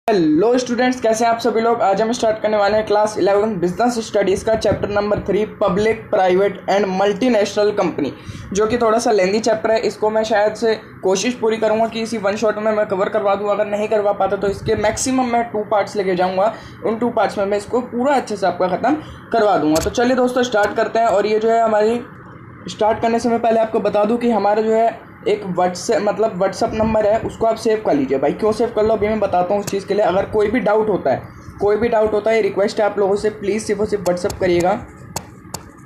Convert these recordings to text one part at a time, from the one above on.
Hello students, कैसे हैं आप सभी लोग। आज हम स्टार्ट करने वाले हैं क्लास 11 बिजनेस स्टडीज़ का chapter number 3 public private and multinational company, जो कि थोड़ा सा लेंदी चैप्टर है। इसको मैं शायद से कोशिश पूरी करूंगा कि इसी वन शॉट में मैं कवर करवा दूं। अगर नहीं करवा पाता तो इसके मैक्सिमम मैं 2 पार्ट्स लेके जाऊंगा। उन 2 पार्ट्स में मैं इसको पूरा अच्छे से आपका ख़त्म करवा दूंगा। तो चलिए दोस्तों स्टार्ट करते हैं। और ये जो है हमारी स्टार्ट करने से मैं पहले आपको बता दूं कि हमारा जो है एक व्हाट्सअप नंबर है, उसको आप सेव कर लीजिए। भाई क्यों सेव कर लो अभी मैं बताता हूँ उस चीज़ के लिए। अगर कोई भी डाउट होता है, रिक्वेस्ट है आप लोगों से, प्लीज़ सिर्फ और सिर्फ व्हाट्सअप करिएगा।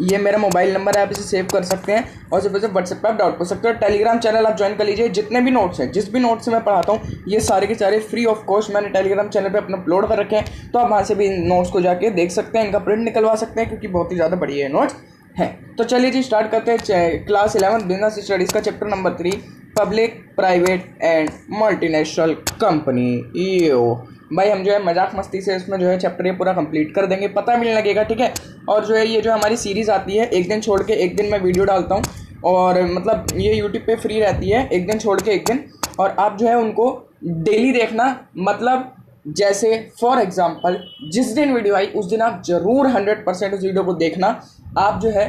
ये मेरा मोबाइल नंबर है, आप इसे सेव कर सकते हैं और सिर्फ और सिर्फ व्हाट्सएप पर आप डाउट पूछ सकते हो। टेलीग्राम चैनल आप ज्वाइन कर लीजिए। जितने भी नोट्स हैं, जिस भी नोट्स से मैं पढ़ाता हूँ, ये सारे के सारे फ्री ऑफ कॉस्ट मैंने टेलीग्राम चैनल पे अपना अपलोड कर रखे हैं। तो आप वहाँ से भी नोट्स को जाके देख सकते हैं, इनका प्रिंट निकलवा सकते हैं, क्योंकि बहुत ही ज़्यादा बढ़िया नोट्स हैं। तो चलिए जी स्टार्ट करते हैं क्लास 11 बिजनेस स्टडीज़ का chapter number 3 public private and multinational company. ये भाई हम जो है मजाक मस्ती से इसमें जो है चैप्टर ये पूरा कंप्लीट कर देंगे, पता भी नहीं लगेगा, ठीक है। और जो है ये जो हमारी सीरीज़ आती है, एक दिन छोड़ के एक दिन मैं वीडियो डालता हूँ, और मतलब ये यूट्यूब पे फ्री रहती है, एक दिन छोड़ के एक दिन। और आप जो है उनको डेली देखना, मतलब जैसे फॉर एग्जांपल जिस दिन वीडियो आई उस दिन आप ज़रूर 100% उस वीडियो को देखना। आप जो है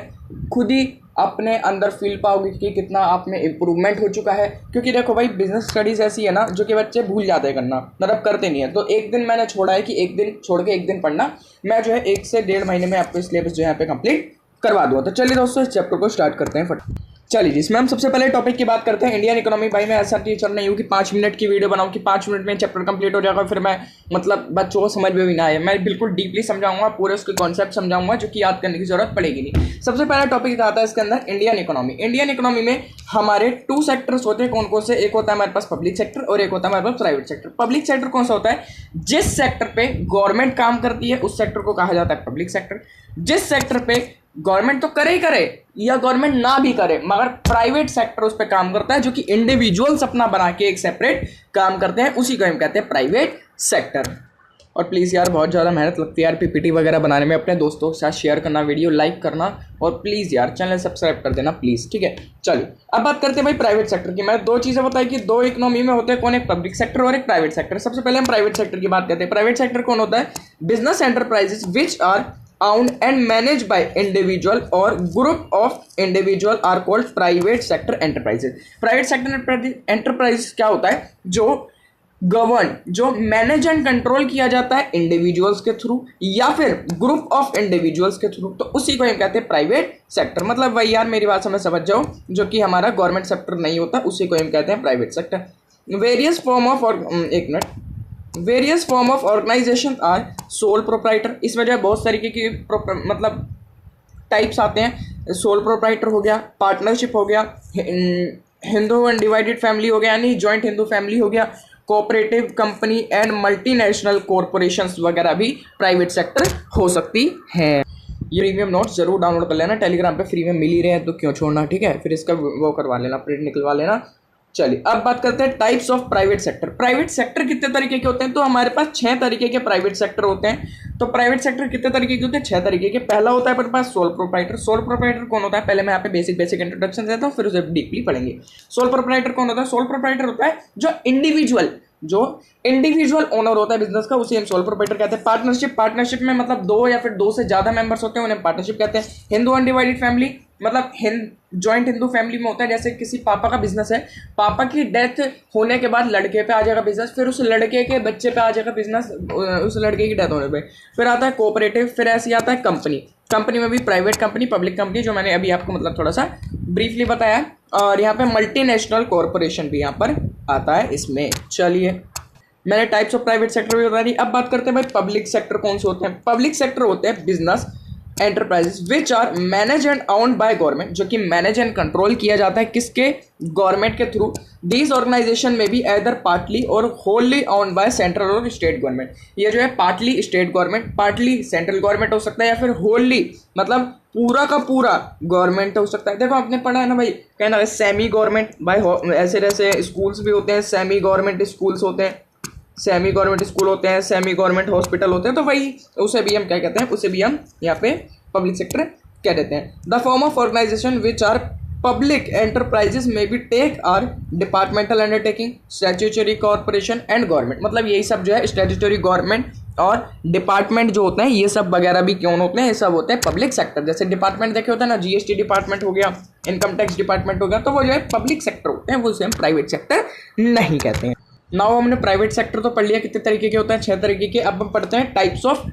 खुद ही अपने अंदर फील पाओगे कि कितना आप में इम्प्रूवमेंट हो चुका है। क्योंकि देखो भाई बिजनेस स्टडीज़ ऐसी है ना जो कि बच्चे भूल जाते हैं करना, मतलब करते नहीं है। तो एक दिन मैंने छोड़ा है कि एक दिन छोड़ के एक दिन पढ़ना। मैं जो है 1 से 1.5 महीने में आपको सिलेबस जो है यहाँ पे कंप्लीट करवा दूँगा। तो चलिए दोस्तों इस चैप्टर को स्टार्ट करते हैं चलिए जिसमें हम सबसे पहले टॉपिक की बात करते हैं इंडियन इकोनॉमी। भाई मैं ऐसा टीचर नहीं हूँ कि 5 मिनट की वीडियो बनाऊँ कि 5 मिनट में चैप्टर कंप्लीट हो जाएगा, फिर मैं मतलब बच्चों को समझ में भी ना आए। मैं बिल्कुल डीपली समझाऊंगा, पूरे उसके कॉन्सेप्ट समझाऊंगा, जो कि याद करने की जरूरत पड़ेगी नहीं। सबसे पहला टॉपिक आता है इसके अंदर इंडियन इकोनॉमी। इंडियन इकोनॉमी में हमारे 2 सेक्टर्स होते हैं। कौन कौन से? एक होता है हमारे पास पब्लिक सेक्टर और एक होता है हमारे पास प्राइवेट सेक्टर। पब्लिक सेक्टर कौन सा होता है? जिस सेक्टर पे गवर्नमेंट काम करती है उस सेक्टर को कहा जाता है पब्लिक सेक्टर। जिस सेक्टर पे गवर्नमेंट तो करे ही करे या गवर्नमेंट ना भी करे, मगर प्राइवेट सेक्टर उस पर काम करता है, जो कि इंडिविजुअल्स अपना बना के एक सेपरेट काम करते हैं, उसी को हम कहते हैं प्राइवेट सेक्टर। और प्लीज़ यार बहुत ज़्यादा मेहनत लगती है यार पीपीटी वगैरह बनाने में। अपने दोस्तों के साथ शेयर करना, वीडियो लाइक करना, और प्लीज़ यार चैनल सब्सक्राइब कर देना प्लीज़, ठीक है। चलिए अब बात करते हैं भाई प्राइवेट सेक्टर की। मैंने 2 चीज़ें बताई कि 2 इकोनॉमी में होते हैं, कौन? एक पब्लिक सेक्टर और एक प्राइवेट सेक्टर। सबसे पहले हम प्राइवेट सेक्टर की बात करते हैं। प्राइवेट सेक्टर कौन होता है? Business enterprises which are owned and managed by individual or group of individual are called private sector enterprises. Private sector enterprises क्या होता है? जो गवर्न, जो मैनेज एंड कंट्रोल किया जाता है इंडिविजुअल्स के थ्रू या फिर ग्रुप ऑफ इंडिविजुअल्स के थ्रू, तो उसी को हम कहते हैं प्राइवेट सेक्टर। मतलब वही यार मेरी बात समझ जाओ, जो कि हमारा गवर्नमेंट सेक्टर नहीं होता, उसी को हम कहते हैं private sector. Various form of, एक मिनट, various form of organization are sole proprietor. इसमें जो है बहुत तरीके की मतलब टाइप्स आते हैं। सोल प्रोप्राइटर हो गया, पार्टनरशिप हो गया, हिंदू अनडिवाइडेड फैमिली हो गया, यानी जॉइंट हिंदू फैमिली हो गया, cooperative company and multinational corporations वगैरह भी प्राइवेट सेक्टर हो सकती हैं। ये प्रीमियम नोट्स जरूर डाउनलोड कर लेना, टेलीग्राम पे फ्री में मिल ही रहे हैं तो क्यों छोड़ना, ठीक है। फिर इसका वो करवा लेना, प्रिंट निकलवा लेना। चलिए अब बात करते हैं types of private sector. Private sector कितने तरीके के होते हैं? तो हमारे पास 6 तरीके के प्राइवेट सेक्टर होते हैं। तो प्राइवेट सेक्टर कितने तरीके के होते हैं? 6 तरीके के। पहला होता है अपने पास सोल प्रोप्राइटर। सोल प्रोप्राइटर कौन होता है? पहले मैं यहाँ पे बेसिक इंट्रोडक्शन देता हूँ, फिर उसे डीपली पढ़ेंगे। सोल प्रोप्राइटर कौन होता है? सोल प्रोप्राइटर होता है जो इंडिविजुअल ओनर होता है बिजनेस का, उसे हम सोल प्रोप्राइटर कहते हैं। पार्टनरशिप में मतलब 2 या फिर 2 से ज्यादा मेंबर्स होते हैं, उन्हें पार्टनरशिप कहते हैं। हिंदू अनडिवाइडेड फैमिली मतलब जॉइंट हिंदू फैमिली में होता है। जैसे किसी पापा का बिजनेस है, पापा की डेथ होने के बाद लड़के पे आ जाएगा बिजनेस, फिर उस लड़के के बच्चे पे आ जाएगा बिजनेस, उस लड़के की डेथ होने पे। फिर आता है कोऑपरेटिव, फिर ऐसे आता है कंपनी में भी प्राइवेट कंपनी, पब्लिक कंपनी, जो मैंने अभी आपको मतलब थोड़ा सा ब्रीफली बताया। और यहाँ पे मल्टीनेशनल कॉरपोरेशन भी यहाँ पर आता है इसमें। चलिए मैंने टाइप्स ऑफ प्राइवेट सेक्टर भी बता दी। अब बात करते हैं भाई पब्लिक सेक्टर कौन से होते हैं। पब्लिक सेक्टर होते हैं business enterprises which are manage and owned by government, जो कि मैनेज एंड कंट्रोल किया जाता है किसके? गवर्नमेंट के थ्रू। दीज ऑर्गेनाइजेशन में भी एदर पार्टली और होली ओन्ड बाय सेंट्रल और स्टेट गवर्नमेंट। ये जो है partly state government, partly central government हो सकता है, या फिर होली मतलब पूरा का पूरा गवर्नमेंट हो सकता है। देखो आपने पढ़ा है ना भाई, कहना सेमी गवर्नमेंट भाई, ऐसे स्कूल्स भी होते हैं, सेमी गवर्नमेंट स्कूल्स होते हैं, सेमी गवर्नमेंट स्कूल होते हैं, सेमी गवर्नमेंट हॉस्पिटल होते हैं। तो वही उसे भी हम क्या कहते हैं? उसे भी हम यहाँ पे पब्लिक सेक्टर कह देते हैं। The form of organisation which are public enterprises में भी take are departmental undertaking, statutory corporation and government. मतलब यही सब जो है स्टैट्यूटरी, गवर्नमेंट और डिपार्टमेंट जो होते हैं ये सब वगैरह भी क्यों होते हैं, ये सब होते हैं पब्लिक सेक्टर। जैसे डिपार्टमेंट देखे होते हैं ना, जीएसटी डिपार्टमेंट हो गया, इनकम टैक्स डिपार्टमेंट हो गया, तो वो जो है पब्लिक सेक्टर होते हैं, वो उसे हम प्राइवेट सेक्टर नहीं कहते हैं। नाउ हमने प्राइवेट सेक्टर तो पढ़ लिया, कितने तरीके के होते हैं, 6 तरीके के। अब हम पढ़ते हैं types of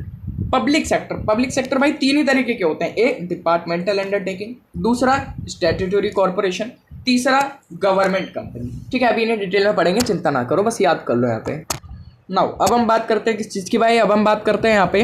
public sector. Public sector भाई 3 ही तरीके के होते हैं, एक डिपार्टमेंटल अंडरटेकिंग, दूसरा स्टैट्यूटरी कॉर्पोरेशन, तीसरा गवर्नमेंट कंपनी। ठीक है, अभी इन्हें डिटेल में पढ़ेंगे, चिंता ना करो, बस याद कर लो यहाँ पे। नाउ अब हम बात करते हैं किस चीज़ की भाई, अब हम बात करते हैं यहाँ पे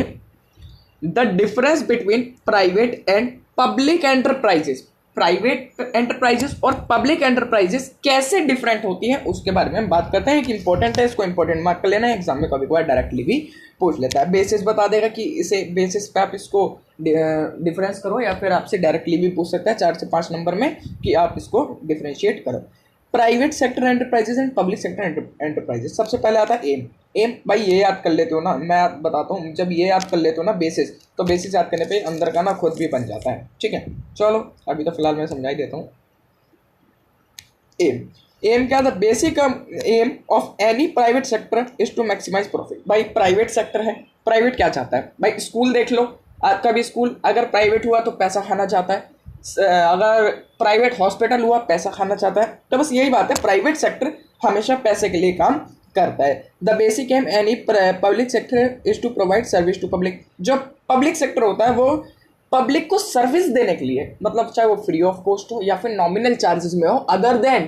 the difference between private and public enterprises. Private enterprises और पब्लिक एंटरप्राइजेस कैसे डिफरेंट होती है उसके बारे में हम बात करते हैं। एक इंपॉर्टेंट है, इसको इंपॉर्टेंट मार्क कर लेना है, एग्जाम में कभी कभार डायरेक्टली भी पूछ लेता है। बेसिस बता देगा कि इसे बेसिस पे आप इसको डिफरेंस करो, या फिर आपसे डायरेक्टली भी पूछ सकता है 4 से 5 नंबर में कि आप इसको डिफरेंशिएट करो। Private sector enterprises and public sector enterprises. सबसे पहले आता है एम। एम भाई ये याद कर लेते हो ना, मैं बताता हूँ, जब ये याद कर लेते हो ना बेसिस, तो बेसिस याद करने पे अंदर का ना खुद भी बन जाता है। ठीक है, चलो अभी तो फिलहाल मैं समझा ही देता हूँ। एम, एम क्या, the basic aim of any private sector is to maximise profit. भाई प्राइवेट सेक्टर है, प्राइवेट क्या चाहता है भाई, स्कूल देख लो, आपका भी स्कूल अगर प्राइवेट हुआ तो पैसा खाना चाहता है, अगर प्राइवेट हॉस्पिटल हुआ पैसा खाना चाहता है, तो बस यही बात है, प्राइवेट सेक्टर हमेशा पैसे के लिए काम करता है। The basic aim any public sector is to provide service to public. जो पब्लिक सेक्टर होता है वो पब्लिक को सर्विस देने के लिए, मतलब चाहे वो फ्री ऑफ कॉस्ट हो या फिर नॉमिनल चार्जेस में हो अदर देन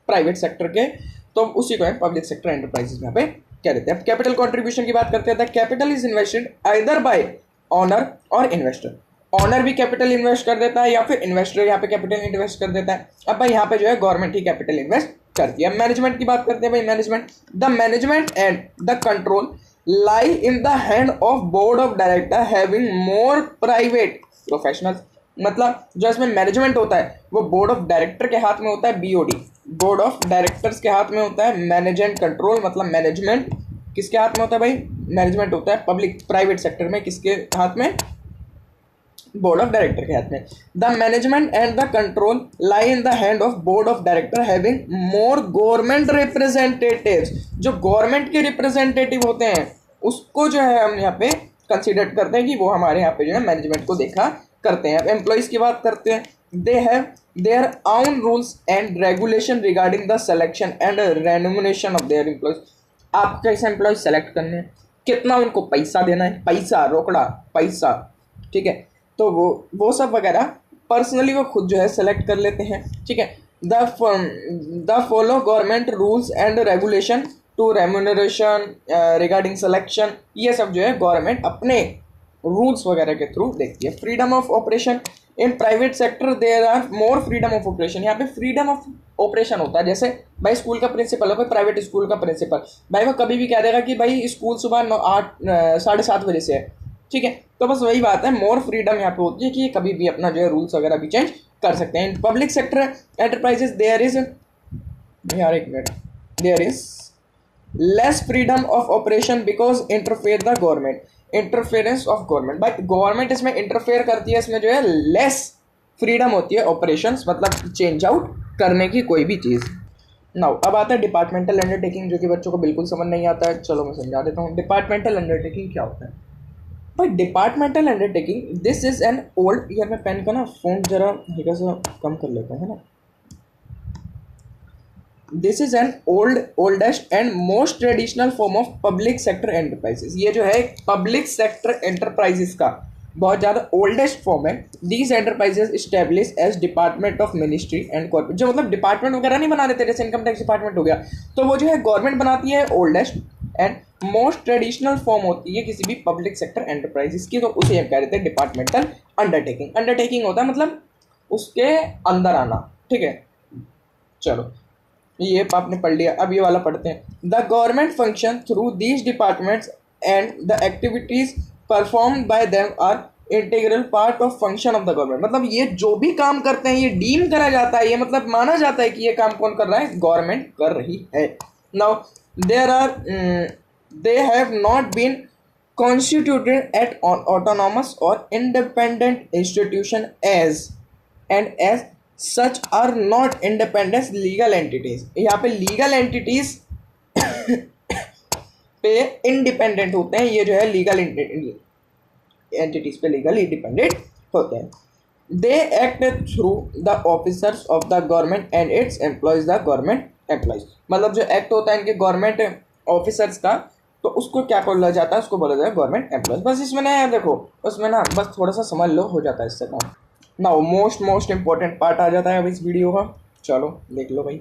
प्राइवेट सेक्टर के, तो उसी को पब्लिक सेक्टर एंटरप्राइजेस में यहाँ पे क्या देते हैं। कैपिटल कॉन्ट्रीब्यूशन की बात करते हैं, the capital is invested either bye honour और इन्वेस्टर। ऑनर भी कैपिटल इन्वेस्ट कर देता है या फिर इन्वेस्टर यहाँ पे कैपिटल इन्वेस्ट कर देता है। अब भाई यहाँ पे जो है गवर्नमेंट ही कैपिटल इन्वेस्ट करती है। मैनेजमेंट की बात करते हैं भाई, management, the management and the control lie in the hand of board of director having more private professional. मतलब जो इसमें मैनेजमेंट होता है वो बोर्ड ऑफ डायरेक्टर के हाथ में होता है, बीओडी, बोर्ड ऑफ डायरेक्टर्स के हाथ में होता है। मैनेज एंड कंट्रोल मतलब मैनेजमेंट किसके हाथ में होता है भाई, मैनेजमेंट होता है पब्लिक प्राइवेट सेक्टर में किसके हाथ में, बोर्ड ऑफ डायरेक्टर के हाथ में। The management and the control lie in the hand of board of director having more government representatives. जो गवर्नमेंट के रिप्रेजेंटेटिव होते हैं उसको जो है हम यहाँ पे कंसिडर करते हैं कि वो हमारे यहाँ पे जो है मैनेजमेंट को देखा करते हैं। एम्प्लॉयज़ की बात करते हैं, they have their own rules and regulation regarding the selection and remuneration of their employees. आप कैसे एम्प्लॉयज सेलेक्ट करने हैं, कितना उनको पैसा देना है, पैसा रोकड़ा पैसा, ठीक है, तो वो सब वगैरह पर्सनली वो खुद जो है सेलेक्ट कर लेते हैं। ठीक है, the follow government rules and regulation to remuneration regarding selection, ये सब जो है गवर्नमेंट अपने रूल्स वगैरह के थ्रू देखती है। Freedom of operation in private sector there are more freedom of operation. यहाँ पे फ्रीडम ऑफ ऑपरेशन होता है, जैसे भाई स्कूल का प्रिंसिपल है, कोई प्राइवेट स्कूल का प्रिंसिपल, भाई वो कभी भी कह देगा कि भाई स्कूल सुबह 7:30 बजे से है। ठीक है, तो बस वही बात है, मोर फ्रीडम यहाँ पे होती है कि कभी भी अपना जो है रूल्स वगैरह भी चेंज कर सकते हैं। In public sector enterprises there is, यार एक minute, there is less freedom of operation because interfere the government, interference of government. भाई गवर्नमेंट इसमें इंटरफेयर करती है, इसमें जो है लेस फ्रीडम होती है ऑपरेशंस, मतलब चेंज आउट करने की कोई भी चीज़। नाउ अब आता है डिपार्टमेंटल अंडरटेकिंग, जो कि बच्चों को बिल्कुल समझ नहीं आता है, चलो मैं समझा देता हूँ। डिपार्टमेंटल अंडरटेकिंग क्या होता है भाई? Departmental undertaking this is an old, यार मैं पेन का ना फोन जरा हल्का सा कम कर लेता हूँ, है ना। This is an oldest and most traditional form of public sector enterprises. ये जो है पब्लिक सेक्टर एंटरप्राइजेस का बहुत ज़्यादा ओल्डेस्ट फॉर्म है। These enterprises establish as department of ministry and corporate. जो मतलब डिपार्टमेंट वगैरह नहीं बना देते, जैसे इनकम टैक्स डिपार्टमेंट हो गया, तो वो जो है गवर्नमेंट बनाती है। Oldest and most traditional form होती है किसी भी पब्लिक सेक्टर एंटरप्राइजेस की, तो उसे हम कह देते हैं डिपार्टमेंटल अंडरटेकिंग। अंडरटेकिंग होता है मतलब उसके अंदर आना। ठीक है, चलो ये आपने पढ़ लिया, अब ये वाला पढ़ते हैं। The government function through these departments and the activities performed by them are integral part of function of the government. मतलब ये जो भी काम करते हैं ये डीम करा जाता है, ये मतलब माना जाता है कि ये काम कौन कर रहा है, गवर्नमेंट कर रही है। Now there are they have not been constituted at autonomous और independent institution as such are not independent legal entities. यहाँ पे लीगल एंटिटीज पे इंडिपेंडेंट होते हैं, ये जो है लीगल एंटिटीज पे लीगली डिपेंडेंट होते हैं। They act through the officers of the government and it's employees the government employees. मतलब जो एक्ट होता है इनके गवर्नमेंट ऑफिसर्स का, तो उसको क्या बोला जाता है, उसको बोला जाता है गवर्नमेंट एम्प्लॉयज। बस इसमें ना यार देखो, उसमें ना बस थोड़ा सा समझ लो, हो जाता है इससे काम। ना मोस्ट इंपॉर्टेंट पार्ट आ जाता है अब इस वीडियो का, चलो देख लो भाई।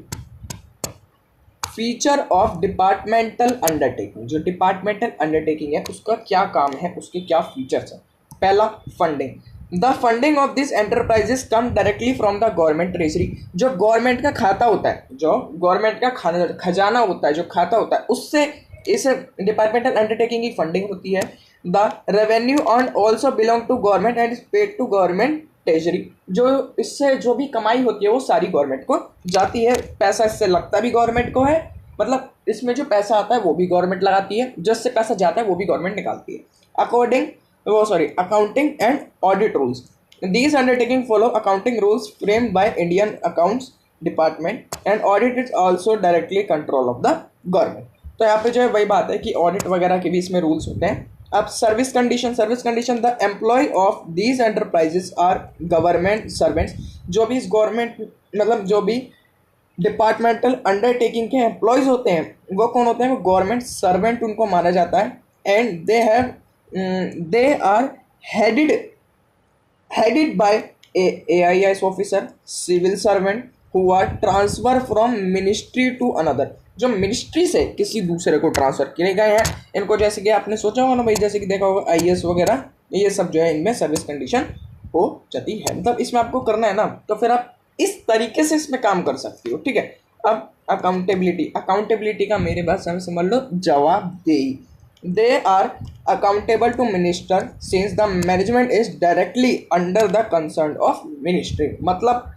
Feature of departmental undertaking. जो डिपार्टमेंटल अंडरटेकिंग है उसका क्या काम है, उसके क्या फीचर्स हैं। पहला, funding. The funding of this enterprises come directly from the government treasury. जो गवर्नमेंट का खाता होता है, जो गवर्नमेंट का खजाना होता है, जो खाता होता है, उससे इस डिपार्टमेंटल अंडरटेकिंग की फंडिंग होती है। The revenue on also belong to government and is paid to government treasury. जो इससे जो भी कमाई होती है वो सारी गवर्नमेंट को जाती है। पैसा इससे लगता भी गवर्नमेंट को है, मतलब इसमें जो पैसा आता है वो भी गवर्नमेंट लगाती है, जिससे पैसा जाता है वो भी गवर्नमेंट निकालती है। Accounting and audit rules. These undertaking follow accounting rules framed by Indian accounts department and audit is also directly control of the government. तो यहाँ पे जो है वही बात है कि ऑडिट वगैरह के भी इसमें रूल्स होते हैं। अब service condition, the employ of these enterprises are government servants. जो भी इस गवर्नमेंट मतलब जो भी डिपार्टमेंटल अंडरटेकिंग के एम्प्लॉयज होते हैं वो कौन होते हैं, वो गवर्नमेंट सर्वेंट उनको माना जाता है। And they are headed by a AIS officer, civil servant who are transferred from ministry to another। जो मिनिस्ट्री से किसी दूसरे को ट्रांसफर किए गए हैं इनको, जैसे कि आपने सोचा होगा ना भाई, जैसे कि देखा होगा IAS वगैरह, ये सब जो है इनमें सर्विस कंडीशन हो जाती है। मतलब इसमें आपको करना है ना, तो फिर आप इस तरीके से इसमें काम कर सकती हो, ठीक है। अब अकाउंटेबिलिटी का मेरे बात समझ लो, जवाबदेही। They are accountable to minister since the management is directly under the concern of ministry. मतलब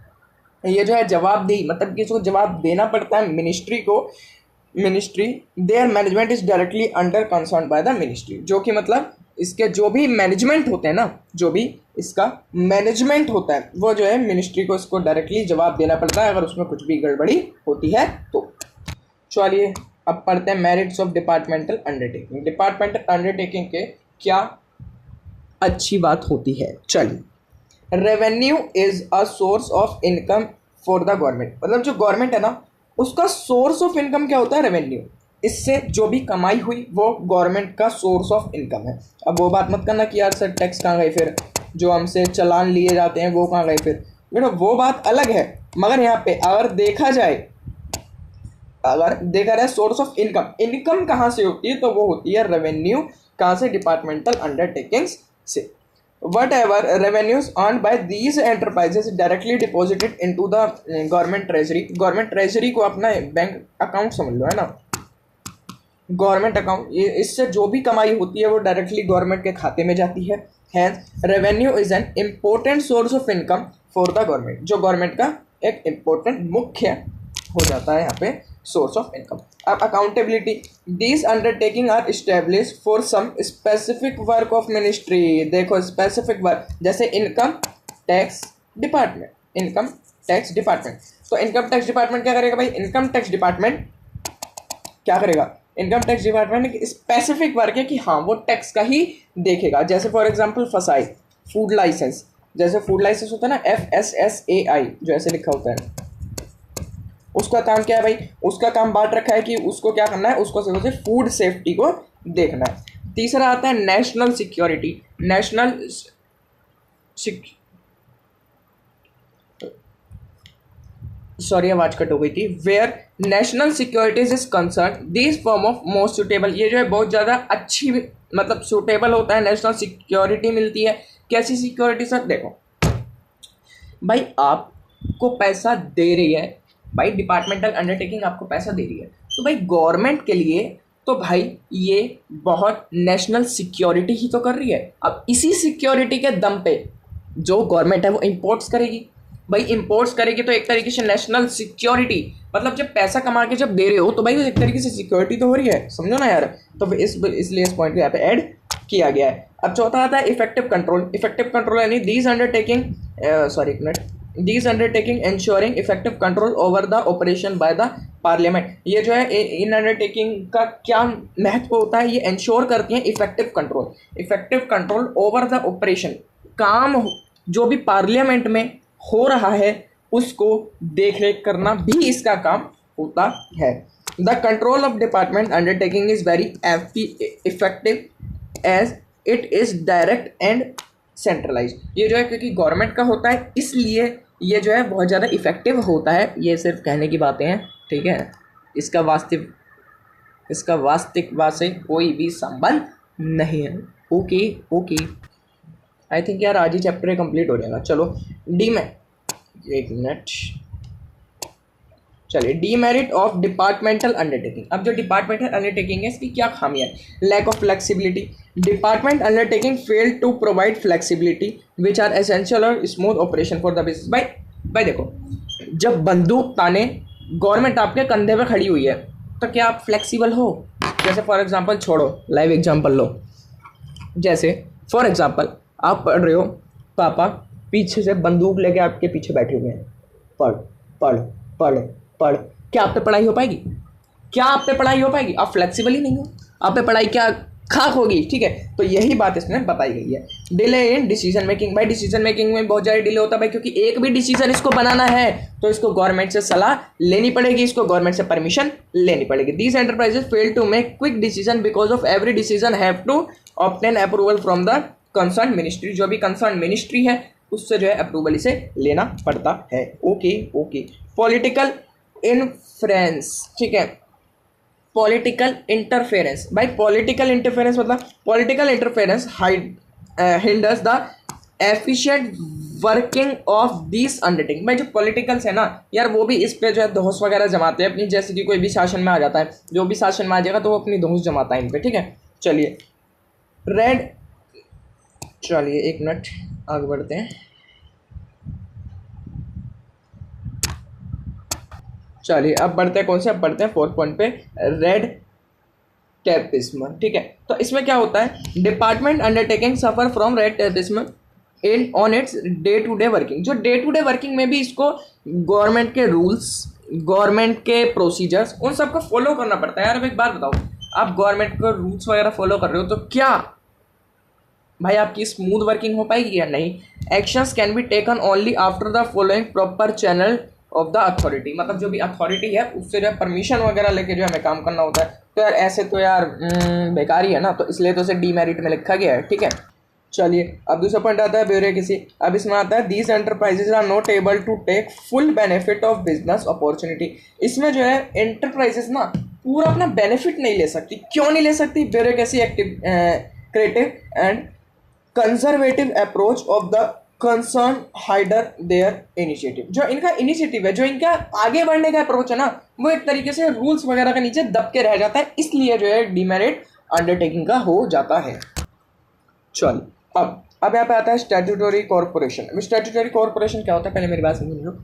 ये जो है जवाबदेही, मतलब किसी को जवाब देना पड़ता है मिनिस्ट्री को। Ministry there management is directly under concern by the ministry. जो कि मतलब इसके जो भी मैनेजमेंट होते हैं ना, जो भी इसका मैनेजमेंट होता है वो जो है मिनिस्ट्री को इसको डायरेक्टली जवाब देना पड़ता है अगर उसमें कुछ भी गड़बड़ी होती है तो। चलिए अब पढ़ते हैं merits of departmental undertaking. Departmental undertaking के क्या अच्छी बात होती है, चलिए। Revenue is a source of income for the government. मतलब जो गवर्नमेंट है ना उसका सोर्स ऑफ इनकम क्या होता है, रेवेन्यू। इससे जो भी कमाई हुई वो गवर्नमेंट का सोर्स ऑफ इनकम है। अब वो बात मत करना कि यार सर टैक्स कहाँ गए, फिर जो हमसे चालान लिए जाते हैं वो कहाँ गए, फिर बेटा वो बात अलग है। मगर यहाँ पे अगर देखा जाए सोर्स ऑफ इनकम कहाँ से होती है, तो वो होती है रेवेन्यू। कहाँ से, डिपार्टमेंटल अंडरटेकिंग्स से। Whatever revenues earned by these enterprises directly deposited into the government treasury। Government treasury को अपना बैंक अकाउंट समझ लो, है ना, गवर्नमेंट अकाउंट। इससे जो भी कमाई होती है वो डायरेक्टली गवर्नमेंट के खाते में जाती है। Hence revenue is an important source of income for the government. जो गवर्नमेंट का एक इम्पोर्टेंट मुख्य हो जाता है यहाँ पे सोर्स ऑफ इनकम। अब accountability, these undertaking are establish for some specific work of ministry. देखो स्पेसिफिक वर्क, जैसे इनकम टैक्स डिपार्टमेंट। तो इनकम टैक्स डिपार्टमेंट क्या करेगा भाई, इनकम टैक्स डिपार्टमेंट क्या करेगा, इनकम टैक्स डिपार्टमेंट एक स्पेसिफिक वर्क है कि हाँ वो टैक्स का ही देखेगा। जैसे फॉर एग्जाम्पल फसाई, फूड लाइसेंस, जैसे फूड लाइसेंस होता है ना FSSAI जो ऐसे लिखा होता है, उसका काम क्या है भाई, उसका काम बांट रखा है कि उसको क्या करना है, उसको सिर्फ फूड सेफ्टी को देखना है। तीसरा आता है नेशनल सिक्योरिटी। सॉरी आवाज कट हो गई थी। Where national securities is concern this form of most suitable. ये जो है बहुत ज़्यादा अच्छी मतलब सुटेबल होता है, नेशनल सिक्योरिटी मिलती है। कैसी सिक्योरिटी सर, देखो भाई आपको पैसा दे रही है, भाई डिपार्टमेंटल अंडरटेकिंग आपको पैसा दे रही है, तो भाई गवर्नमेंट के लिए तो भाई ये बहुत नेशनल सिक्योरिटी ही तो कर रही है। अब इसी सिक्योरिटी के दम पे जो गवर्नमेंट है वो इंपोर्ट्स करेगी। भाई इंपोर्ट्स करेगी तो एक तरीके से नेशनल सिक्योरिटी, मतलब जब पैसा कमा के जब दे रहे हो तो भाई एक तरीके से सिक्योरिटी तो हो रही है, समझो ना यार। तो इसलिए इस पॉइंट को यहाँ पे ऐड किया गया है। अब चौथा आता है इफेक्टिव कंट्रोल। इफेक्टिव कंट्रोल यानी दीज अंडरटेकिंग, सॉरी एक minute, These undertaking ensuring effective control over the operation by the parliament. ये जो है इन अंडरटेकिंग का क्या महत्व होता है, ये इंश्योर करती हैं effective control over the operation, काम जो भी पार्लियामेंट में हो रहा है उसको देख रेख करना भी इसका काम होता है। The control of department undertaking is very effective as it is direct and centralise. ये जो है क्योंकि गवर्नमेंट का होता है इसलिए ये जो है बहुत ज़्यादा इफेक्टिव होता है। ये सिर्फ कहने की बातें हैं, ठीक है, इसका वास्तविकता से कोई भी संबंध नहीं है। ओके आई थिंक यार आज ही चैप्टर कंप्लीट हो जाएगा। चलो डी में एक मिनट, चलिए डीमेरिट ऑफ डिपार्टमेंटल अंडरटेकिंग। अब जो डिपार्टमेंटल अंडरटेकिंग है इसकी क्या खामियां है? Lack of flexibility, department undertaking fail to provide flexibility which are essential और smooth operation for the business. भाई देखो, जब बंदूक ताने गवर्नमेंट आपके कंधे पे खड़ी हुई है तो क्या आप फ्लेक्सिबल हो? जैसे फॉर एग्जांपल, छोड़ो लाइव एग्जांपल लो, जैसे फॉर एग्जांपल आप पढ़ रहे हो, पापा पीछे से बंदूक लेके आपके पीछे बैठे हुए हैं, पढ़ पढ़ पढ़ पढ़, क्या आप पे पढ़ाई हो पाएगी? आप फ्लेक्सिबल ही नहीं हो, आप पे पढ़ाई क्या खाक होगी, ठीक है। तो यही बात इसमें बताई गई है। डिले इन डिसीजन मेकिंग, भाई डिसीजन मेकिंग में बहुत ज़्यादा डिले होता है भाई, क्योंकि एक भी डिसीजन इसको बनाना है तो इसको गवर्नमेंट से सलाह लेनी पड़ेगी, इसको गवर्नमेंट से परमिशन लेनी पड़ेगी। These enterprises fail to make quick decision because of every decision have to obtain approval from the concern ministry. जो भी कंसर्न मिनिस्ट्री है उससे जो है अप्रूवल इसे लेना पड़ता है। ओके पॉलिटिकल इन्फ्लुएंस, ठीक है, पॉलिटिकल इंटरफेरेंस। भाई पॉलिटिकल इंटरफेरेंस मतलब political interference hinders the efficient working of this undertaking. भाई जो पॉलिटिकल्स है ना यार, वो भी इस पे जो है दोष वगैरह जमाते हैं अपनी, जैसे कि कोई भी शासन में आ जाता है, जो भी शासन में आ जाएगा तो वो अपनी दोष जमाता है इन पे, ठीक है। चलिए एक मिनट आगे बढ़ते हैं। चलिए अब बढ़ते हैं कौन से, अब बढ़ते हैं फोर्थ पॉइंट पे, रेड टेपिज्म, ठीक है। तो इसमें क्या होता है, department undertaking suffer from red tapism in on its day to day working. जो डे टू डे वर्किंग में भी इसको गवर्नमेंट के रूल्स, गवर्नमेंट के प्रोसीजर्स, उन सबको फॉलो करना पड़ता है। यार अब एक बात बताओ, आप गवर्नमेंट को रूल्स वगैरह फॉलो कर रहे हो तो क्या भाई आपकी स्मूथ वर्किंग हो पाएगी या नहीं? Actions can be taken only after the following proper channel of the authority. मतलब जो भी अथॉरिटी है उससे जो है परमिशन वगैरह लेके जो हमें काम करना होता है। तो यार ऐसे तो यार बेकार ही है ना, तो इसलिए तो इसे डीमेरिट में लिखा गया है, ठीक है। चलिए अब दूसरा पॉइंट आता है ब्यूरोक्रेसी। अब इसमें आता है these enterprises are not able to take full benefit of business opportunity. इसमें जो है एंटरप्राइजेस ना पूरा अपना बेनिफिट नहीं ले सकती। क्यों नहीं ले सकती? Bureaucracy active creative and conservative approach of the concern hinder their initiative. जो इनका इनिशिएटिव है, जो इनका आगे बढ़ने का अप्रोच है ना, वो एक तरीके से रूल्स वगैरह के नीचे दब के रह जाता है, इसलिए जो है डीमेरिट अंडरटेकिंग का हो जाता है। चल अब यहाँ पे आता है स्टैट्यूटरी कॉर्पोरेशन। अब स्टैट्यूटरी कॉर्पोरेशन क्या होता है, पहले मेरी बात समझ लो।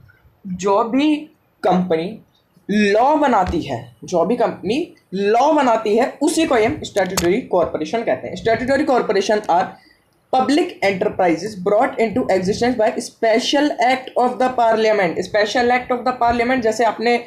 जो भी कंपनी लॉ बनाती है उसी को हम स्टैट्यूटरी कॉर्पोरेशन कहते हैं। Statutory corporation are public enterprises brought into existence by special act of the parliament। special act of the parliament जैसे आपने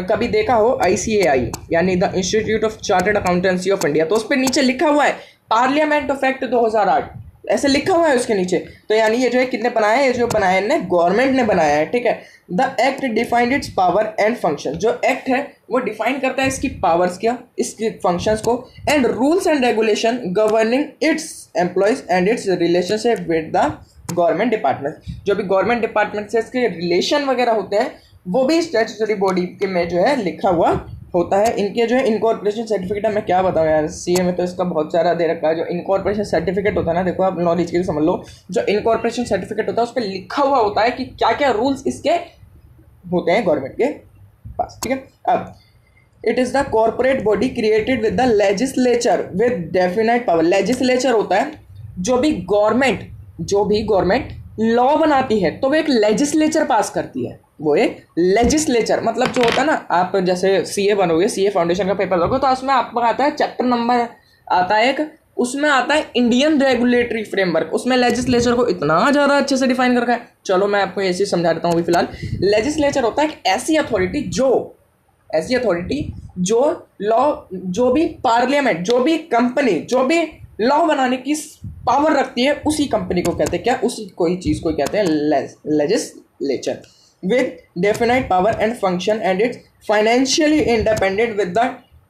कभी देखा हो ICAI यानी the institute of chartered accountancy of India, तो उस पर नीचे लिखा हुआ है पार्लियामेंट ऑफ एक्ट 2008, ऐसे लिखा हुआ है उसके नीचे। तो यानी ये जो है कितने बनाया है, ये जो बनाया है गवर्नमेंट ने बनाया है, ठीक है। The act defined it's power and function. जो एक्ट है वो डिफाइन करता है इसकी पावर्स क्या, इसकी फंक्शंस को, and rules and regulation governing it's employees and it's relationship with the government department. जो भी गवर्नमेंट डिपार्टमेंट से इसके रिलेशन वगैरह होते हैं वो भी स्टैट्यूटरी बॉडी के में जो है लिखा हुआ होता है। इनके जो है इनकॉर्पोरेशन सर्टिफिकेट, मैं क्या बताऊँ यार, सीए में तो इसका बहुत सारा दे रखा है। जो इनकॉर्पोरेशन सर्टिफिकेट होता है ना, देखो आप नॉलेज के लिए समझ लो, जो इनकॉर्पोरेशन सर्टिफिकेट होता है उस पर लिखा हुआ होता है कि क्या क्या रूल्स इसके होते हैं गवर्नमेंट के पास, ठीक है। अब it is the corporate body created with the legislature with definite power. Legislature होता है जो भी गवर्नमेंट लॉ बनाती है तो वो एक लेजिस्लेचर पास करती है। वो एक लेजिस्लेचर मतलब जो होता है ना, आप जैसे सीए बनोगे, सीए फाउंडेशन का पेपर लोगे तो उसमें आपको आता है चैप्टर नंबर आता है एक उसमें आता है इंडियन रेगुलेटरी फ्रेमवर्क, उसमें लेजिस्लेचर को इतना ज़्यादा अच्छे से डिफाइन कर रखा है। चलो मैं आपको ऐसे समझा देता हूँ अभी फिलहाल। लेजिस्लेचर होता है एक ऐसी अथॉरिटी जो लॉ, जो भी पार्लियामेंट, जो भी कंपनी, जो भी लॉ बनाने की पावर रखती है, उसी कंपनी को कहते हैं क्या, उसी कोई चीज़ को कहते हैं legislature, with definite power and function and its financially independent with the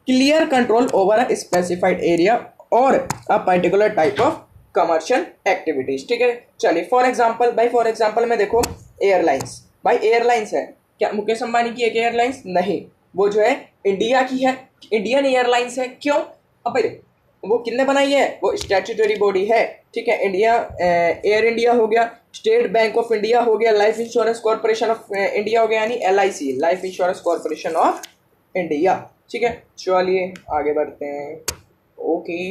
clear control over a specified area और a particular type of commercial activities. ठीक है, चलिए फॉर एग्जांपल में देखो एयरलाइंस, भाई एयरलाइंस है क्या मुकेश अंबानी की एक एयरलाइंस? नहीं, वो जो है इंडिया की है, इंडियन एयरलाइंस है। क्यों? अब भाई वो किसने बनाई है? वो स्टैट्यूटरी बॉडी है। ठीक है, इंडिया, एयर इंडिया हो गया, स्टेट बैंक ऑफ इंडिया हो गया, life insurance corporation of India हो गया, यानी LIC, life insurance corporation of India. ठीक है, चलिए आगे बढ़ते हैं। ओके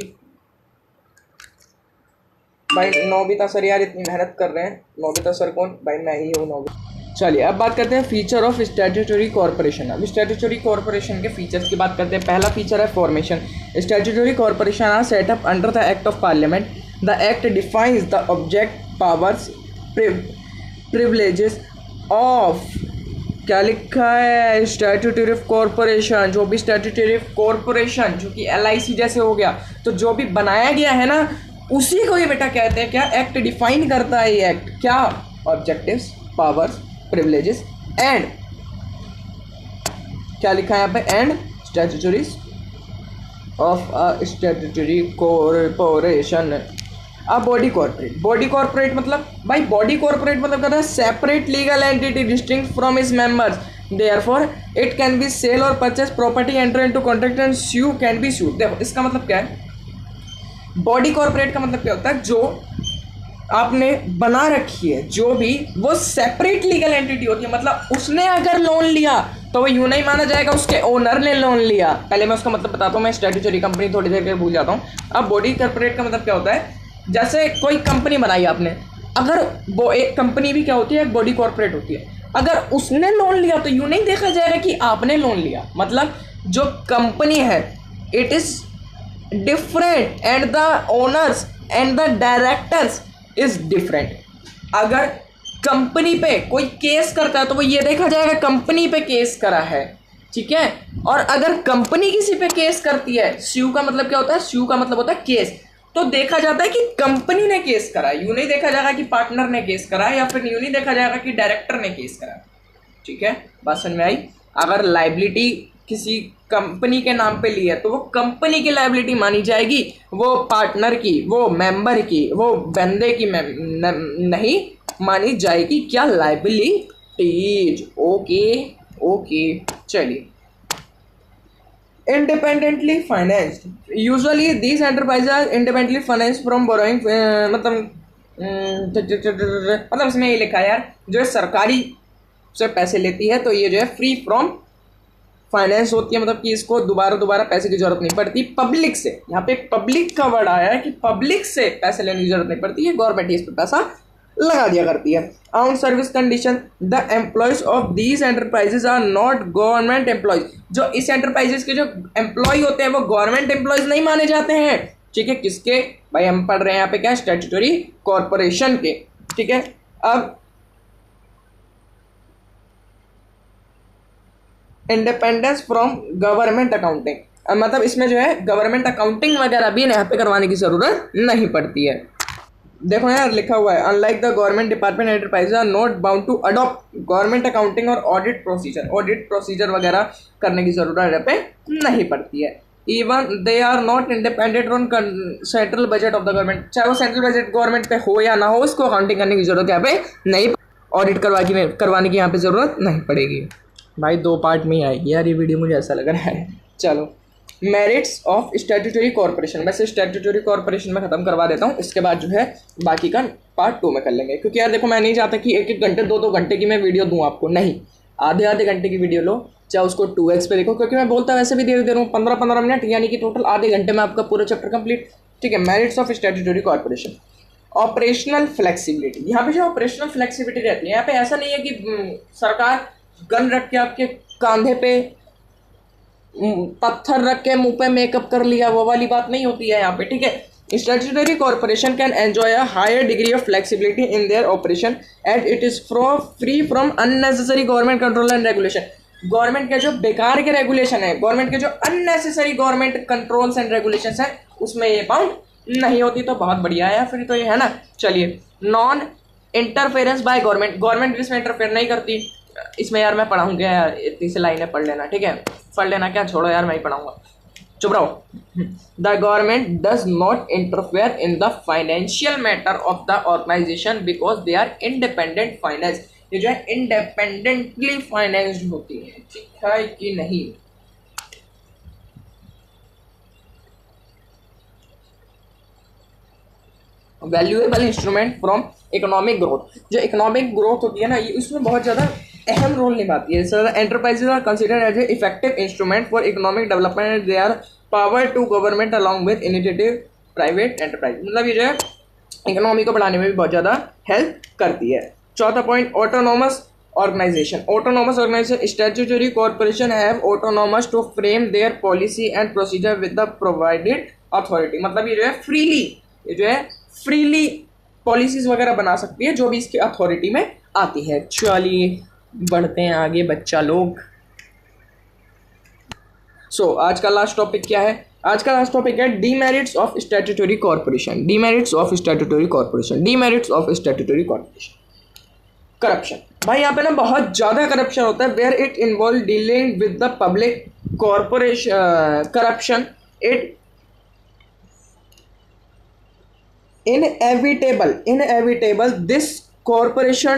भाई, नोबिता सर यार इतनी मेहनत कर रहे हैं। नोबिता सर कौन? भाई मैं ही हूँ नोबिता। चलिए अब बात करते हैं फीचर ऑफ स्टैट्यूटरी कॉर्पोरेशन। अब स्टैट्यूटरी कॉर्पोरेशन के फीचर्स की बात करते हैं। पहला फीचर है formation. Statutory corporation are set up under the act of parliament. The act defines the object, powers, privileges of, क्या लिखा है, स्टैट्यूटरी कॉर्पोरेशन। जो भी स्टैट्यूटरी कॉर्पोरेशन जो कि LIC जैसे हो गया, तो जो भी बनाया गया है ना, उसी को ये बेटा कहते हैं क्या, एक्ट डिफाइन करता है ये एक्ट। क्या? ऑब्जेक्टिव्स, पावर्स, प्रिविलेजेस एंड, क्या लिखा है यहाँ पे, and statutories of a statutory corporation. अब बॉडी कॉर्पोरेट मतलब, भाई बॉडी कॉर्पोरेट मतलब कहता है separate legal entity distinct from its members, therefore it can be sell और purchase property, enter into contract and sue, can be sued. देखो इसका मतलब क्या है, बॉडी कॉर्पोरेट का मतलब क्या होता है, जो आपने बना रखी है, जो भी वो सेपरेट लीगल एंटिटी होती है। मतलब उसने अगर लोन लिया तो वो यूं नहीं माना जाएगा उसके ओनर ने लोन लिया। पहले मैं उसका मतलब बताता हूँ, मैं स्टैट्यूटरी कंपनी थोड़ी देर के भूल जाता हूँ। अब बॉडी कॉर्पोरेट का मतलब क्या होता है, जैसे कोई कंपनी बनाई आपने, अगर वो एक कंपनी भी क्या होती है, एक बॉडी कॉर्पोरेट होती है। अगर उसने लोन लिया तो यूं नहीं देखा जाएगा कि आपने लोन लिया, मतलब जो कंपनी है it is different and the owners and the directors is different. अगर कंपनी पे कोई केस करता है तो वो ये देखा जाएगा कंपनी पे केस करा है, ठीक है। और अगर कंपनी किसी पे केस करती है, स्यू का मतलब क्या होता है, स्यू का मतलब होता है केस, तो देखा जाता है कि कंपनी ने केस करा है। यूं नहीं देखा जाएगा कि पार्टनर ने केस करा है, या फिर यूं नहीं देखा जाएगा कि डायरेक्टर ने केस करा है। ठीक है, बात समझ में आई। अगर लाइबिलिटी किसी कंपनी के नाम पे ली है तो वो कंपनी की लाइबिलिटी मानी जाएगी, वो पार्टनर की, वो मेंबर की, वो बंदे की नहीं मानी जाएगी। क्या? लाइबिलिटीज। ओके ओके, चलिए। Independently financed, usually these enterprises are independently financed from borrowing, मतलब इसमें ये लिखा है यार, जो सरकारी से पैसे लेती है तो ये जो है फ्री फ्रॉम फाइनेंस होती है, मतलब कि इसको दोबारा पैसे की जरूरत नहीं पड़ती पब्लिक से। यहाँ पे पब्लिक का वर्ड आया है कि पब्लिक से पैसे लेने की जरूरत नहीं पड़ती है, गवर्नमेंट इस पे पैसा लगा दिया करती है। On service condition, the employees of these enterprises are not government employees. जो इस एंटरप्राइजेज के जो एम्प्लॉय होते हैं वो गवर्नमेंट एम्प्लॉयज नहीं माने जाते हैं, ठीक है। किसके? भाई हम पढ़ रहे हैं यहाँ पे क्या, स्टैट्यूटरी कॉर्पोरेशन के, ठीक है। अब इंडिपेंडेंस फ्रॉम गवर्नमेंट अकाउंटिंग, मतलब इसमें जो है गवर्नमेंट अकाउंटिंग वगैरह भी यहाँ पे करवाने की जरूरत नहीं पड़ती है। देखो यार लिखा हुआ है, unlike the government department enterprises are not bound to adopt government accounting और ऑडिट प्रोसीजर वगैरह करने की जरूरत यहाँ पे नहीं पड़ती है। Even they are not independent on central budget of the government, चाहे वो सेंट्रल बजट गवर्नमेंट पे हो या ना हो, उसको अकाउंटिंग करने की जरूरत यहाँ पे नहीं, ऑडिट करवाने की यहाँ पे जरूरत नहीं पड़ेगी। भाई 2 पार्ट में ही आएगी यार ये वीडियो, मुझे ऐसा लग रहा है। चलो, मेरिट्स ऑफ स्टैट्यूटरी कॉर्पोरेशन, मैं सिर्फ स्टैट्यूटरी कॉर्पोरेशन में खत्म करवा देता हूँ, इसके बाद जो है बाकी का पार्ट 2 में कर लेंगे। क्योंकि यार देखो, मैं नहीं चाहता कि 1-1 घंटे 2-2 घंटे की मैं वीडियो दूँ आपको, नहीं, आधे घंटे की वीडियो लो, चाहे उसको 2x पे देखो, क्योंकि मैं बोलता वैसे भी दे रहा हूँ 15-15 मिनट, यानी कि टोटल आधे घंटे में आपका पूरा चैप्टर कंप्लीट, ठीक है। Merits of statutory corporation. Operational flexibility, यहाँ पे जो ऑपरेशनल फ्लेक्सिबिलिटी रहती है, यहाँ पे ऐसा नहीं है कि सरकार गन रख के आपके कांधे पे, पत्थर रख के मुंह पे मेकअप कर लिया, वो वाली बात नहीं होती है यहाँ पे, ठीक है। Statutory corporation can enjoy a higher degree of flexibility in their operation and it is free from unnecessary government control and regulation. Government के जो बेकार के रेगुलेशन है, गवर्नमेंट के जो unnecessary government controls and regulations है, उसमें ये बाउंड नहीं होती, तो बहुत बढ़िया है फिर तो ये, है ना। चलिए, non interference by government, government इसमें इंटरफेयर नहीं करती। इसमें यार मैं पढ़ाऊंगा यार, इतनी सी लाइनें पढ़ लेना, ठीक है, पढ़ लेना, क्या छोड़ो यार, मैं ही पढ़ाऊंगा, चुप रहो। The government does not interfere in the financial matter of the organisation because they are independent finance. ये जो है इंडिपेंडेंटली फाइनेंस्ड होती है, ठीक है कि नहीं। Valuable instrument from economic growth, जो इकोनॉमिक ग्रोथ होती है ना, ये उसमें बहुत ज़्यादा अहम रोल निभाती है। Sir enterprises are considered as a effective instrument for economic development, they are power to government along with initiative private enterprise. मतलब ये जो है इकोनॉमी को बढ़ाने में भी बहुत ज़्यादा हेल्प करती है। चौथा point, autonomous organisation. Autonomous organisation statutory corporation have autonomous to frame their policy and procedure with the provided authority. मतलब ये जो है फ्रीली, ये जो है फ्रीली पॉलिसीज वगैरह बना सकती है जो भी इसकी अथॉरिटी में आती है। चलिए बढ़ते हैं आगे बच्चा लोग। आज का लास्ट टॉपिक क्या है? आज का लास्ट टॉपिक है demerits of statutory corporation. Demerits of statutory corporation, demerits of statutory corporation. Corruption, भाई यहाँ पे ना बहुत ज़्यादा करप्शन होता है। Where it involve dealing with the public corporation corruption, it inevitable this corporation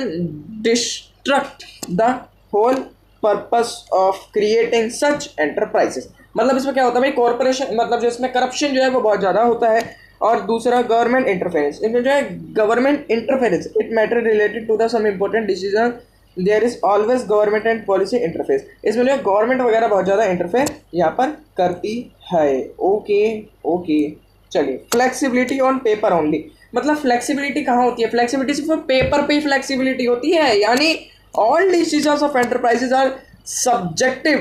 destruct the whole purpose of creating such enterprises। मतलब इसमें क्या होता है भाई, कॉर्पोरेशन मतलब जो इसमें करप्शन जो है वो बहुत ज़्यादा होता है। और दूसरा गवर्नमेंट इंटरफेरेंस, इसमें जो है government interference, it matter related to the some important decision, there is always government and policy interface. इसमें जो है गवर्नमेंट वगैरह बहुत ज़्यादा इंटरफेयर यहाँ पर करती है। ओके चलिए, फ्लेक्सिबिलिटी ऑन पेपर ओनली। मतलब फ्लेक्सिबिलिटी कहाँ होती है? फ्लेक्सिबिलिटी सिर्फ पेपर पे ही फ्लेक्सिबिलिटी होती है, यानी all decisions of enterprises are subjective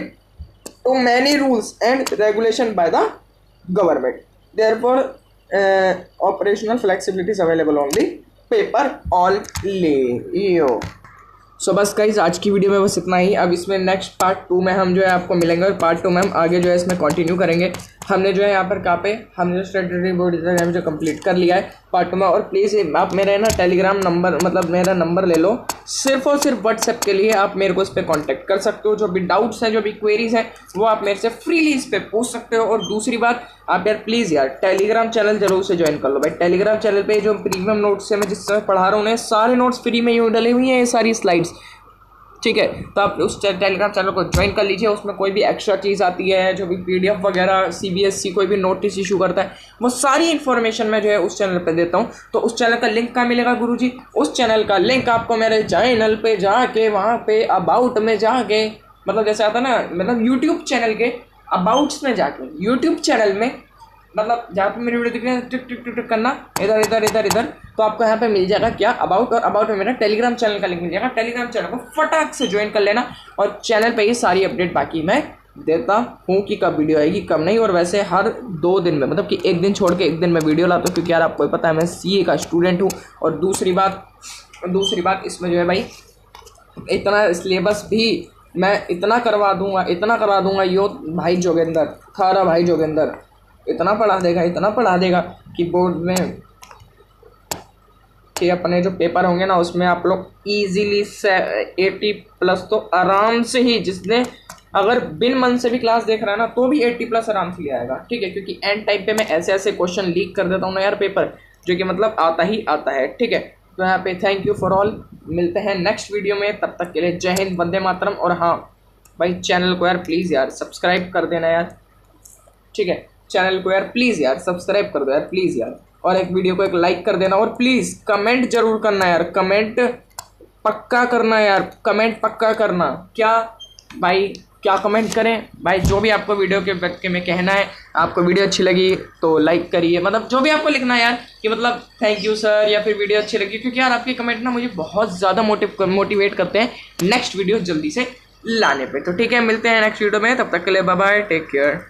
to many rules and regulation by the government, therefore operational flexibility is available only paper only. So बस गाइस, आज की वीडियो में बस इतना ही। अब इसमें नेक्स्ट पार्ट 2 में हम जो है आपको मिलेंगे और पार्ट 2 में हम आगे जो है इसमें कंटिन्यू करेंगे। हमने जो है यहाँ पर कहाँ पे हमने जो स्टैट्यूटरी बोर्ड एग्जाम जो कंप्लीट कर लिया है पार्ट 2 में। और प्लीज़ आप मेरा ना टेलीग्राम नंबर, मतलब मेरा नंबर ले लो, सिर्फ और सिर्फ व्हाट्सएप के लिए आप मेरे को इस पर कॉन्टैक्ट कर सकते हो। जो भी डाउट्स हैं, जो भी क्वेरीज हैं, वो आप मेरे से फ्रीली इस पर पूछ सकते हो। और दूसरी बात, आप यार प्लीज़ यार टेलीग्राम चैनल जरूर से ज्वाइन कर लो भाई। टेलीग्राम चैनल पे जो प्रीमियम नोट्स है, मैं जिस समय पढ़ा रहा हूँ उन्हें सारे नोट्स फ्री में यूँ डले हुई हैं, ये सारी स्लाइड्स, ठीक है। तो आप उस टेलीग्राम चैनल को ज्वाइन कर लीजिए। उसमें कोई भी एक्स्ट्रा चीज़ आती है, जो भी PDF वगैरह CBSE कोई भी नोटिस इशू करता है, वो सारी इन्फॉर्मेशन मैं जो है उस चैनल पे देता हूँ। तो उस चैनल का लिंक कहाँ मिलेगा गुरुजी? उस चैनल का लिंक आपको मेरे चैनल पे जाके, वहाँ पे अबाउट में जाके, मतलब जैसे आता ना, मतलब यूट्यूब चैनल के अबाउट्स में जाके, यूट्यूब चैनल में, मतलब जहाँ पे मेरी वीडियो दिख रही है, टिक टिक टिक टिक करना, इधर इधर इधर इधर, तो आपको यहाँ पे मिल जाएगा क्या, अबाउट। और अबाउट में मेरा टेलीग्राम चैनल का लिंक मिल जाएगा। टेलीग्राम चैनल को फटाक से ज्वाइन कर लेना। और चैनल पे ही सारी अपडेट बाकी मैं देता हूँ कि कब वीडियो आएगी कब नहीं। और वैसे हर 2 दिन में, मतलब कि एक दिन छोड़ के एक दिन में वीडियो लाता हूँ, क्योंकि यार आपको पता है मैं CA का स्टूडेंट हूँ। और दूसरी बात इसमें जो है भाई, इतना सिलेबस भी मैं इतना करवा दूंगा यो भाई जोगेंद्र, थारा भाई जोगेंद्र इतना पढ़ा देगा कि बोर्ड में कि अपने जो पेपर होंगे ना, उसमें आप लोग इजीली 80+ तो आराम से ही, जिसने अगर बिन मन से भी क्लास देख रहा है ना, तो भी 80+ आराम से ले आएगा, ठीक है। क्योंकि एंड टाइम पे मैं ऐसे क्वेश्चन लीक कर देता हूँ ना यार पेपर, जो कि मतलब आता ही आता है, ठीक है। तो यहाँ पे थैंक यू फॉर ऑल, मिलते हैं नेक्स्ट वीडियो में, तब तक के लिए जय हिंद, वंदे मातरम। और हाँ भाई, चैनल को यार प्लीज़ यार सब्सक्राइब कर देना यार, ठीक है। चैनल को यार प्लीज़ यार सब्सक्राइब कर दो यार, प्लीज़ यार। और एक वीडियो को एक लाइक कर देना। और प्लीज़ कमेंट जरूर करना यार, कमेंट पक्का करना यार, कमेंट पक्का करना। क्या भाई, क्या कमेंट करें भाई? जो भी आपको वीडियो के में कहना है, आपको वीडियो अच्छी लगी तो लाइक करिए, मतलब जो भी आपको लिखना है यार, कि मतलब थैंक यू सर, या फिर वीडियो अच्छी लगी, क्योंकि यार आपके कमेंट ना मुझे बहुत ज़्यादा मोटिवेट करते हैं नेक्स्ट वीडियो जल्दी से लाने पे। तो ठीक है, मिलते हैं नेक्स्ट वीडियो में, तब तक के लिए बाय बाय, टेक केयर।